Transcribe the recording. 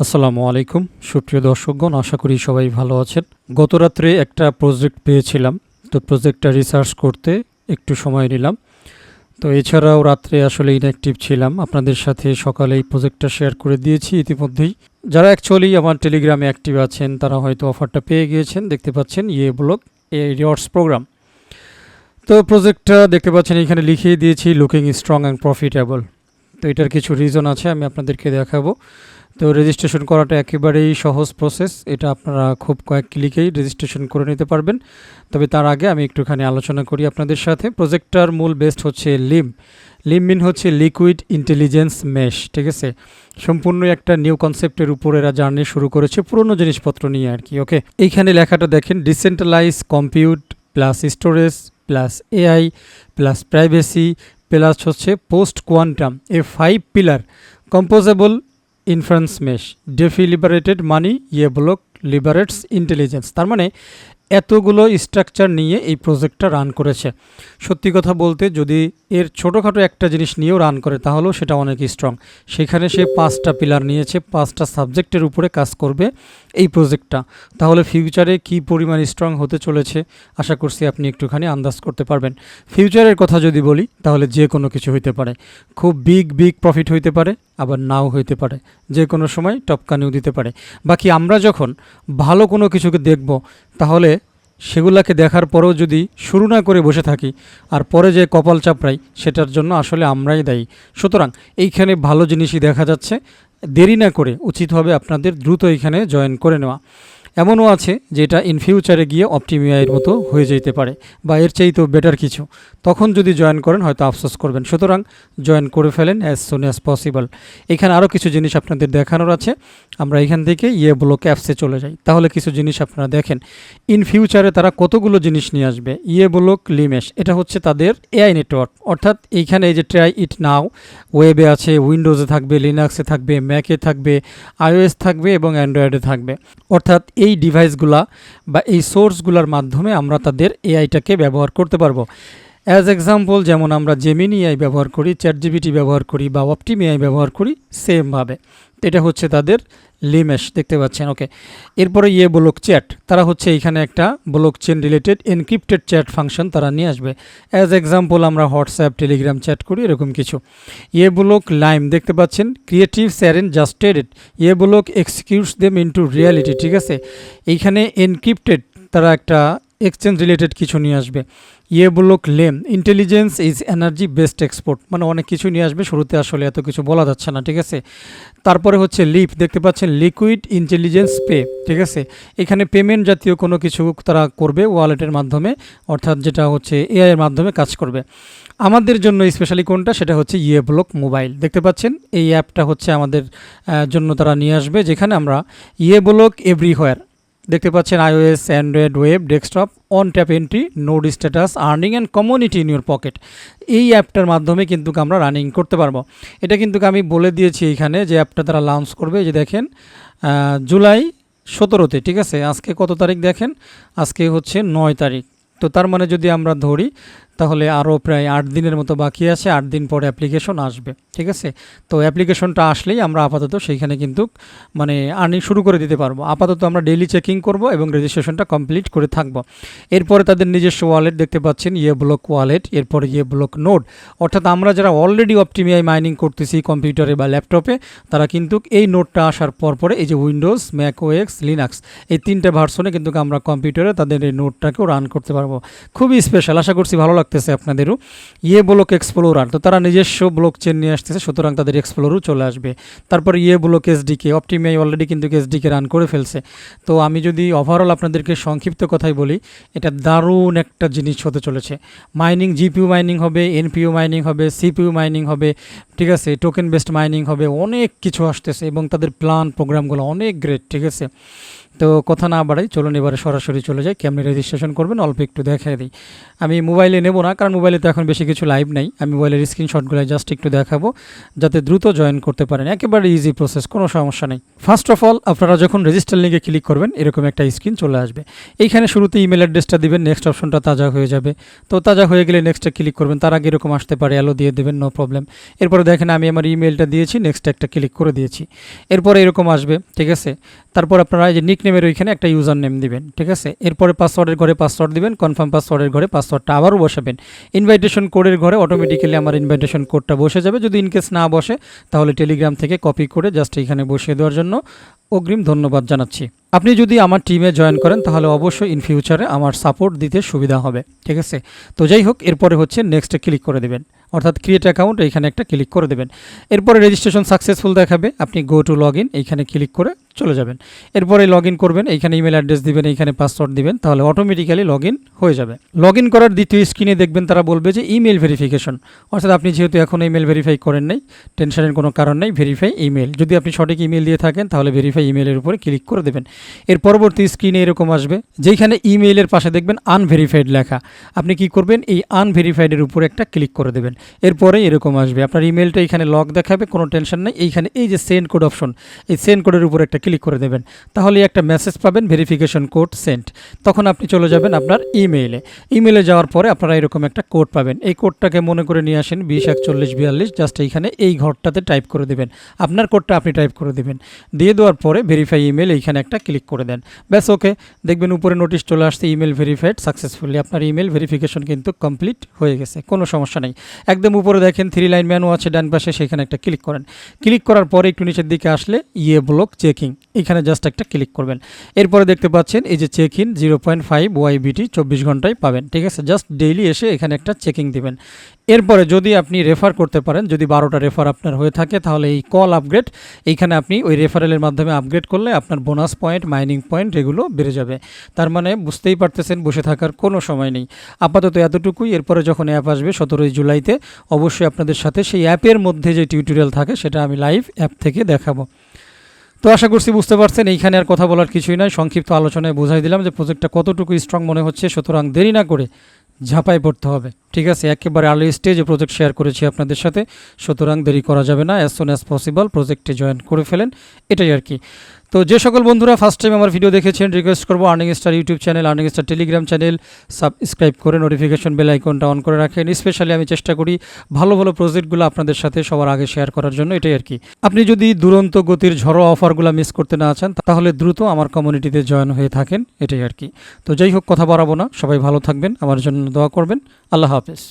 আসসালামু আলাইকুম সুপ্রিয় দর্শকগণ, আশা করি সবাই ভালো আছেন। গত রাত্রে একটা প্রজেক্ট পেয়েছিলাম, তো প্রজেক্টটা রিসার্চ করতে একটু সময় নিলাম। তো এছাড়াও রাত্রে আসলে ইনঅ্যাক্টিভ ছিলাম, আপনাদের সাথে সকালে এই প্রজেক্টটা শেয়ার করে দিয়েছি ইতিমধ্যেই। যারা অ্যাকচুয়ালি আমার টেলিগ্রামে অ্যাক্টিভ আছেন তারা হয়তো অফারটা পেয়ে গিয়েছেন, দেখতে পাচ্ছেন ব্লগ রিওয়ার্ডস প্রোগ্রাম। তো প্রজেক্টটা দেখতে পাচ্ছেন এখানে লিখিয়ে দিয়েছি লুকিং স্ট্রং অ্যান্ড প্রফিটেবল। তো এটার কিছু রিজন আছে, আমি আপনাদেরকে দেখাবো। তো রেজিস্ট্রেশন করাটা একেবারেই সহজ প্রসেস, এটা আপনারা খুব কয়েক ক্লিকেই রেজিস্ট্রেশন করে নিতে পারবেন। তবে তার আগে আমি একটুখানি আলোচনা করি আপনাদের সাথে। প্রজেক্টটার মূল বেস্ট হচ্ছে লিম মিন হচ্ছে লিকুইড ইন্টেলিজেন্স মেশ, ঠিক আছে। সম্পূর্ণ একটা নিউ কনসেপ্টের উপর এরা জার্নি শুরু করেছে, পুরনো জিনিসপত্র নিয়ে আর কি। ওকে, এইখানে লেখাটা দেখেন, decentralize compute plus storage plus AI plus privacy plus হচ্ছে post quantum, a 5 pillar composable inference mesh DeFi liberated money block liberates intelligence. তার মানে এতগুলো স্ট্রাকচার নিয়ে এই প্রজেক্টটা রান করেছে। সত্যি কথা বলতে যদি এর ছোটোখাটো একটা জিনিস নিয়েও রান করে তাহলেও সেটা অনেক স্ট্রং। সেখানে সে 5টা পিলার নিয়েছে, 5টা সাবজেক্টের উপরে কাজ করবে এই প্রজেক্টটা। তাহলে ফিউচারে কি পরিমাণ স্ট্রং হতে চলেছে আশা করছি আপনি একটুখানি আন্দাজ করতে পারবেন। ফিউচারের কথা যদি বলি তাহলে যে কোনো কিছু হইতে পারে, খুব বিগ প্রফিট হইতে পারে, আবার নাও হইতে পারে, যে কোনো সময় টপকানিও দিতে পারে। বাকি আমরা যখন ভালো কোনো কিছুকে দেখব তাহলে সেগুলাকে দেখার পরেও যদি শুরু না করে বসে থাকি আর পরে যে কপাল চাপড়াই, সেটার জন্য আসলে আমরাই দায়ী। সুতরাং এইখানে ভালো জিনিসই দেখা যাচ্ছে, দেরি না করে উচিত হবে আপনাদের দ্রুত এইখানে জয়েন করে নেওয়া। এমনও আছে যে এটা ইন ফিউচারে গিয়ে অপটিমিআইয়ের মতো হয়ে যেতে পারে বা এর চাইতেও বেটার কিছু। তখন যদি জয়েন করেন হয়তো আফসোস করবেন। সুতরাং জয়েন করে ফেলেন অ্যাজ সুন অ্যাজ পসিবল। এখানে আরও কিছু জিনিস আপনাদের দেখানোর আছে। আমরা এখান থেকে ব্লক অ্যাপসে চলে যাই, তাহলে কিছু জিনিস আপনারা দেখেন। ইন ফিউচারে তারা কতগুলো জিনিস নিয়ে আসবে। ব্লক লিমেশ, এটা হচ্ছে তাদের এআই নেটওয়ার্ক। অর্থাৎ এইখানে এই যে ট্রাই ইট নাও, ওয়েবে আছে, উইন্ডোজে থাকবে, লিনাক্সে থাকবে, ম্যাকে থাকবে, আইওএস থাকবে এবং অ্যান্ড্রয়েডে থাকবে। অর্থাৎ এই ডিভাইসগুলা বা এই সোর্সগুলোর মাধ্যমে আমরা তাদের এআইটাকে ব্যবহার করতে পারবো। অ্যাজ এক্সাম্পল যেমন আমরা জেমিনি এআই ব্যবহার করি, চ্যাটজিপিটি ব্যবহার করি বা অপটিম এআই ব্যবহার করি, সেমভাবে এটা হচ্ছে তাদের লিমেশ, দেখতে পাচ্ছেন। ওকে, এরপরে ব্লক চ্যাট, তারা হচ্ছে এইখানে একটা block chain related encrypted chat function তারা নিয়ে আসবে। অ্যাজ এক্সাম্পল আমরা হোয়াটসঅ্যাপ, টেলিগ্রাম চ্যাট করি, এরকম কিছু। ব্লক লাইম, দেখতে পাচ্ছেন creatives aren't just it, block executes them into reality, ঠিক আছে। এইখানে এনক্রিপ্টেড তারা একটা এক্সচেঞ্জ রিলেটেড কিছু নিয়ে আসবে। Block lame, intelligence is energy based export, মানে অনেক কিছু নিয়ে আসবে, শুরুতে আসলে এত কিছু বলা যাচ্ছে না, ঠিক আছে। তারপরে হচ্ছে লিপ, দেখতে পাচ্ছেন লিকুইড ইন্টেলিজেন্স পে, ঠিক আছে। এখানে পেমেন্ট জাতীয় কোনো কিছু তারা করবে ওয়ালেটের মাধ্যমে, অর্থাৎ যেটা হচ্ছে এআই এর মাধ্যমে কাজ করবে। আমাদের জন্য স্পেশালি কোনটা, সেটা হচ্ছে ব্লক মোবাইল, দেখতে পাচ্ছেন এই অ্যাপটা হচ্ছে আমাদের জন্য তারা নিয়ে আসবে, যেখানে আমরা ব্লক এভরিহোয়ার, দেখতে পাচ্ছেন iOS, Android, web, desktop, on tap entry, node status, earning and community in your pocket. এই অ্যাপটার মাধ্যমে কিন্তু আমরা রানিং করতে পারবো। এটা কিন্তু আমি বলে দিয়েছি এইখানে যে অ্যাপটা তারা লঞ্চ করবে, যে দেখেন জুলাই 17-তে, ঠিক আছে। আজকে কত তারিখ দেখেন, আজকে হচ্ছে 9 তারিখ। তো তার মানে যদি আমরা ধরি তাহলে আরও প্রায় 8 দিনের মতো বাকি আছে, 8 দিন পরে অ্যাপ্লিকেশন আসবে, ঠিক আছে। তো অ্যাপ্লিকেশনটা আসলেই আমরা আপাতত সেইখানে কিন্তু মানে আর্নিং শুরু করে দিতে পারবো। আপাতত আমরা ডেইলি চেকিং করব এবং রেজিস্ট্রেশনটা কমপ্লিট করে থাকব। এরপরে তাদের নিজস্ব ওয়ালেট, দেখতে পাচ্ছেন ব্লক ওয়ালেট, এরপরে ব্লক নোড, অর্থাৎ আমরা যারা অলরেডি অপটিমিআই মাইনিং করতেছি কম্পিউটারে বা ল্যাপটপে, তারা কিন্তু এই নোডটা আসার পরে এই যে উইন্ডোজ, ম্যাক ওএক্স, লিনাক্স, এই 3টে ভার্সনে কিন্তু আমরা কম্পিউটারে তাদের এই নোডটাকেও রান করতে পারবো। খুবই স্পেশাল, আশা করছি ভালো লাগতেছে আপনাদেরও। ব্লক এক্সপ্লোরার, তো তারা নিজস্ব ব্লক চেন নিয়ে আসতেছে, সুতরাং তাদের এক্সপ্লোরও চলে আসবে। তারপর ব্লক এসডিকে, অপটিমিআই অলরেডি কিন্তু এসডিকে রান করে ফেলছে। তো আমি যদি ওভারঅল আপনাদেরকে সংক্ষিপ্ত কথাই বলি, এটা দারুণ একটা জিনিস হতে চলেছে। মাইনিং, জিপিইউ মাইনিং হবে, এনপিইউ মাইনিং হবে, সিপিইউ মাইনিং হবে, ঠিক আছে, টোকেন বেসড মাইনিং হবে, অনেক কিছু আসতেছে এবং তাদের প্ল্যান প্রোগ্রামগুলো অনেক গ্রেট, ঠিক আছে। তো কথা না বাড়াই, চলুন এবারে সরাসরি চলে যাই। কেমনি রেজিস্ট্রেশন করবেন অল্প একটু দেখাই দিই। আমি মোবাইলে নেব না, কারণ মোবাইলে তো এখন বেশি কিছু লাইভ নাই। আমি মোবাইলের স্ক্রিনশটগুলো জাস্ট একটু দেখাবো যাতে দ্রুত জয়েন করতে পারেন। একেবারে ইজি প্রসেস, কোনো সমস্যা নেই। ফার্স্ট অফ অল আপনারা যখন রেজিস্টার লিঙ্কে ক্লিক করবেন এরকম একটা স্ক্রিন চলে আসবে। এইখানে শুরুতে ইমেল অ্যাড্রেসটা দিবেন, নেক্সট অপশনটা তাজা হয়ে যাবে। তো তাজা হয়ে গেলে নেক্সটে ক্লিক করবেন, তার আগে এরকম আসতে পারে, অ্যালো দিয়ে দেবেন, নো প্রবলেম। এরপরে দেখেন আমি আমার ইমেলটা দিয়েছি, নেক্সট একটা ক্লিক করে দিয়েছি। এরপরে এরকম আসবে, ঠিক আছে। তারপর আপনারা এই যে নিকনেমের ওইখানে একটা ইউজার নেম দিবেন, ঠিক আছে। এরপরে পাসওয়ার্ডের ঘরে পাসওয়ার্ড দিবেন, কনফার্ম পাসওয়ার্ডের ঘরে পাসওয়ার্ডটা আবারও বসাবেন। ইনভাইটেশন কোডের ঘরে অটোমেটিক্যালি আমার ইনভাইটেশন কোডটা বসে যাবে। যদি ইনকেস না বসে তাহলে টেলিগ্রাম থেকে কপি করে জাস্ট এখানে বসিয়ে দেওয়ার জন্য অগ্রিম ধন্যবাদ জানাচ্ছি। আপনি যদি আমার টিমে জয়েন করেন তাহলে অবশ্যই ইন ফিউচারে আমার সাপোর্ট দিতে সুবিধা হবে, ঠিক আছে। তো যাই হোক, এরপরে হচ্ছে নেক্সটে ক্লিক করে দেবেন, অর্থাৎ ক্রিয়েট অ্যাকাউন্ট এইখানে একটা ক্লিক করে দেবেন। এরপরে রেজিস্ট্রেশন সাকসেসফুল দেখাবে, আপনি গো টু লগ ইন এইখানে ক্লিক করে চলে যাবেন। এরপরে লগ ইন করবেন, এইখানে ইমেল অ্যাড্রেস দিবেন, এইখানে পাসওয়ার্ড দিবেন, তাহলে অটোমেটিক্যালি লগ ইন হয়ে যাবে। লগ ইন করার দ্বিতীয় স্ক্রিনে দেখবেন তারা বলবে যে ইমেল ভেরিফিকেশন, অর্থাৎ আপনি যেহেতু এখন ইমেল ভেরিফাই করেন নাই, টেনশনের কোনো কারণ নেই, ভেরিফাই ইমেল। যদি আপনি সঠিক ইমেল দিয়ে থাকেন তাহলে ভেরিফাই ইমেলের উপরে ক্লিক করে দেবেন। এর পরবর্তী স্ক্রিনে এরকম আসবে, যেখানে ইমেইলের পাশে দেখবেন আনভেরিফাইড লেখা। আপনি কি করবেন, এই আনভেরিফাইডের উপরে একটা ক্লিক করে দেবেন। এরপরে এরকম আসবে, আপনার ইমেলটা এখানে লক দেখাবে, কোনো টেনশন নেই। এইখানে এই যে সেন্ড কোড অপশন, এই সেন্ড কোডের উপরে একটা ক্লিক করে দেবেন, তাহলে একটা মেসেজ পাবেন ভেরিফিকেশন কোড সেন্ড। তখন আপনি চলে যাবেন আপনার ইমেইলে। ইমেইলে যাওয়ার পরে আপনারা এরকম একটা কোড পাবেন। এই কোডটাকে মনে করে নিয়ে আসেন 204142, জাস্ট এইখানে এই ঘরটাতে টাইপ করে দেবেন। আপনার কোডটা আপনি টাইপ করে দেবেন। দিয়ে দেওয়ার পরে ভেরিফাই ইমেল এইখানে একটা ক্লিক করে দেন, ব্যাস ওকে। দেখবেন উপরে নোটিশ চলে আসছে ইমেল ভেরিফাইড সাকসেসফুলি। আপনার ইমেল ভেরিফিকেশন কিন্তু কমপ্লিট হয়ে গেছে, কোনো সমস্যা নেই। একদম উপরে দেখেন 3 লাইন মেনু আছে ডান পাশে, সেখানে একটা ক্লিক করেন। ক্লিক করার পরে একটু নিচের দিকে আসলে ব্লক চেকিং, এখানে জাস্ট একটা ক্লিক করবেন। এরপরে দেখতে পাচ্ছেন এই যে চেক ইন 0.5 ওয়াইবিটি 24 ঘন্টায় পাবেন, ঠিক আছে। জাস্ট ডেইলি এসে এখানে একটা চেকিং দিবেন। এরপরে যদি আপনি রেফার করতে পারেন, যদি 12টা রেফার আপনার হয়ে থাকে তাহলে এই কল আপগ্রেড, এইখানে আপনি ওই রেফারেলের মাধ্যমে আপগ্রেড করলে আপনার বোনাস পয়েন্ট, মাইনিং পয়েন্ট এগুলো বেড়ে যাবে। তার মানে বুঝতেই পারতেছেন বসে থাকার কোনো সময় নেই। আপাতত এতটুকুই। এরপরে যখন অ্যাপ আসবে 17 জুলাইতে, অবশ্যই আপনাদের সাথে সেই অ্যাপের মধ্যে যে টিউটোরিয়াল থাকে সেটা আমি লাইভ অ্যাপ থেকে দেখাবো। তো আশা করছি বুঝতে পারছেন, এইখানে আর কথা বলার কিছুই নয়, সংক্ষিপ্ত আলোচনায় বোঝাই দিলাম যে প্রজেক্টটা কতটুকু স্ট্রং মনে হচ্ছে। সুতরাং দেরি না করে ঝাঁপাই পড়তে হবে, ঠিক আছে। একেবারে আর্লি স্টেজে প্রজেক্ট শেয়ার করেছি আপনাদের সাথে, সুতরাং দেরি করা যাবে না। অ্যাজ সুন অ্যাজ পসিবল প্রজেক্টে জয়েন করে ফেলেন, এটাই আর কি। তো যে সকল বন্ধুরা ফার্স্ট টাইম আমার ভিডিও দেখেছেন, রিকোয়েস্ট করবো earning star YouTube channel, earning star Telegram channel subscribe করে নোটিফিকেশন বেল আইকনটা অন করে রাখেন। স্পেশালি আমি চেষ্টা করি ভালো ভালো প্রজেক্টগুলো আপনাদের সাথে সবার আগে শেয়ার করার জন্য, এটাই আর কি। আপনি যদি দুরন্ত গতির ঝড়ো অফারগুলো মিস করতে না চান তাহলে দ্রুত আমার কমিউনিটিতে জয়েন হয়ে থাকেন, এটাই আর কি। তো যাই হোক, কথা বাড়াবো না, সবাই ভালো থাকবেন, আমার জন্য দোয়া করবেন। আল্লাহ হাফেজ।